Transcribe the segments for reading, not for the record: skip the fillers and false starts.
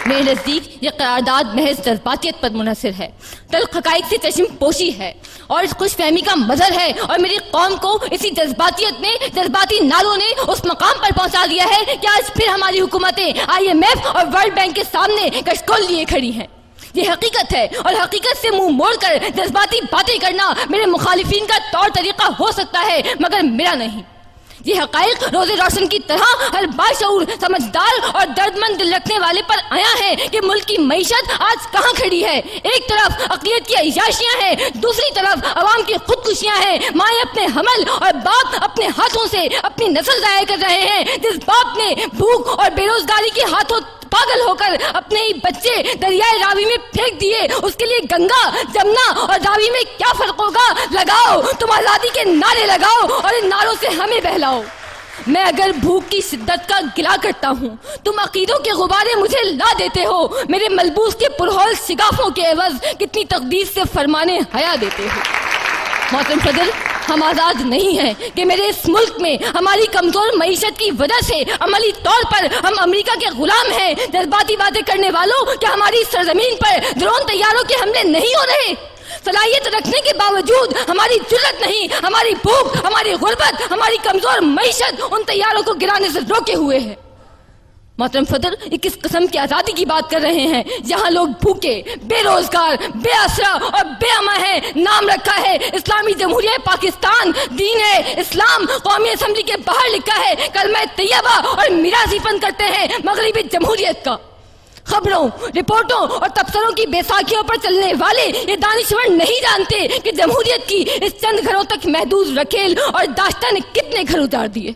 میرے نزدیک یہ قرارداد محض جذباتیت پر منحصر ہے، تلخ حقائق سے چشم پوشی ہے اور خوش فہمی کا مظہر ہے، اور میری قوم کو اسی جذباتیت میں جذباتی نعروں نے اس مقام پر پہنچا دیا ہے کہ آج پھر ہماری حکومتیں IMF اور ورلڈ بینک کے سامنے کشکول لیے کھڑی ہیں۔ یہ حقیقت ہے، اور حقیقت سے منہ موڑ کر جذباتی باتیں کرنا میرے مخالفین کا طور طریقہ ہو سکتا ہے، مگر میرا نہیں۔ یہ حقائق روز روشن کی طرح ہر باشعور، سمجھدار اور درد مند دل رکھنے والے پر آیا ہے کہ ملک کی معیشت آج کہاں کھڑی ہے۔ ایک طرف اقلیت کی عیاشیاں ہیں، دوسری طرف عوام کی خودکشیاں ہیں۔ مائیں اپنے حمل اور باپ اپنے ہاتھوں سے اپنی نسل ضائع کر رہے ہیں۔ جس باپ نے بھوک اور بے روزگاری کے ہاتھوں پاگل ہو کر اپنے ہی بچے دریائے راوی میں پھینک دیے، اس کے لیے گنگا، جمنا اور راوی میں کیا فرق ہوگا؟ لگاؤ، تم آزادی کے نعرے لگاؤ اور ان نعروں سے ہمیں بہلاؤ۔ میں اگر بھوک کی شدت کا گلا کرتا ہوں، تم عقیدوں کے غبارے مجھے لا دیتے ہو، میرے ملبوس کے پرہول شگافوں کے عوض کتنی تقدیس سے فرمانے حیا دیتے ہو۔ محترم صدر، ہم آزاد نہیں ہیں کہ میرے اس ملک میں ہماری کمزور معیشت کی وجہ سے عملی طور پر ہم امریکہ کے غلام ہیں۔ جذباتی باتیں کرنے والوں، کیا ہماری سرزمین پر ڈرون طیاروں کے حملے نہیں ہو رہے؟ صلاحیت رکھنے کے باوجود ہماری جرت نہیں، ہماری بھوک، ہماری غربت، ہماری کمزور معیشت ان طیاروں کو گرانے سے روکے ہوئے ہے۔ محترم صدر، یہ کس قسم کی آزادی کی بات کر رہے ہیں جہاں لوگ بھوکے، بے روزگار، بے آسرا اور بے اماں ہیں؟ نام رکھا ہے اسلامی جمہوریہ پاکستان، دین ہے اسلام، قومی اسمبلی کے باہر لکھا ہے کلمہ طیبہ اور میراثی پن کرتے ہیں مغربی جمہوریت کا۔ خبروں، رپورٹوں اور تبصروں کی بیساکھیوں پر چلنے والے یہ دانشور نہیں جانتے کہ جمہوریت کی اس چند گھروں تک محدود رکھیل اور داشتہ نے کتنے گھر اجاڑ دیے۔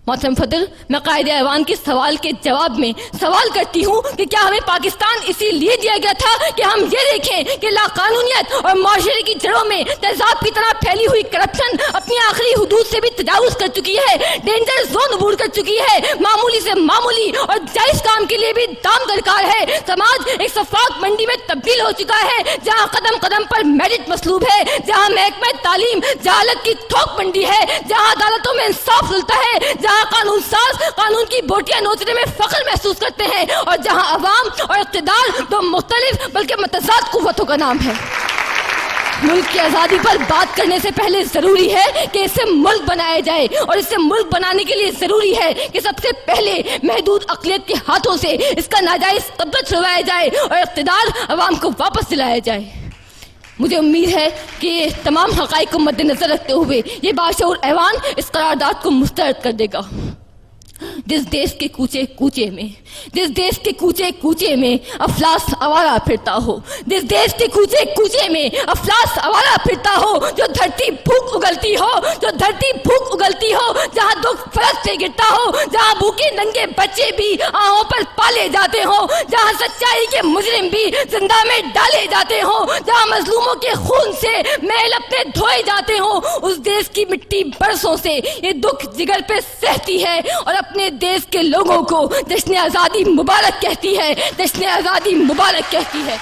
محترم صدر، میں قائد ایوان کے سوال کے جواب میں سوال کرتی ہوں کہ کیا ہمیں پاکستان اسی لیے دیا گیا تھا کہ ہم یہ دیکھیں کہ لاقانونیت اور معاشرے کی جڑوں میں تیزاب کی طرح پھیلی ہوئی کرپشن اپنی آخری حدود سے بھی تجاوز کر چکی ہے، ڈینجر زون عبور کر چکی ہے، معمولی سے معمولی اور جائز کام کے لیے بھی دام درکار ہے۔ سماج ایک شفاف منڈی میں تبدیل ہو چکا ہے جہاں قدم قدم پر میرٹ مطلوب ہے، جہاں محکمہ تعلیم جہالت کی تھوک منڈی ہے، جہاں عدالتوں میں انصاف ملتا ہے، جہاں قانون ساز قانون کی بوٹیاں نوچنے میں فخر محسوس کرتے ہیں، اور جہاں عوام اور اقتدار دو مختلف بلکہ متضاد قوتوں کا نام ہے۔ ملک کی آزادی پر بات کرنے سے پہلے ضروری ہے کہ اسے ملک بنایا جائے، اور اسے ملک بنانے کے لیے ضروری ہے کہ سب سے پہلے محدود اقلیت کے ہاتھوں سے اس کا ناجائز قبضہ چھڑوایا جائے اور اقتدار عوام کو واپس دلایا جائے۔ مجھے امید ہے کہ تمام حقائق کو مد نظر رکھتے ہوئے یہ باشعور ایوان اس قرارداد کو مسترد کر دے گا۔ جس دیش کے کوچے کوچے میں، جس دیش کے کوچے کوچے میں افلاس آوارہ پھرتا ہو، جس دیش کے کوچے کوچے میں افلاس آوارہ پھرتا ہو، جو دھرتی بھوک اگلتی ہو، جو دھرتی بھوک اگلتی ہو، جہاں دکھ فرش سے گرتا ہو، جہاں بھوکے ننگے بچے بھی آہوں پر پالے جاتے ہوں، جہاں سچائی کے مجرم بھی زندہ میں ڈالے جاتے ہوں، جہاں مظلوموں کے خون سے محل اپنے دھوئے جاتے ہوں، اس دیش کی مٹی برسوں سے یہ دکھ جگر پہ سہتی ہے اور اپنے دیش کے لوگوں کو جشن آزادی مبارک کہتی ہے، جشن آزادی مبارک کہتی ہے۔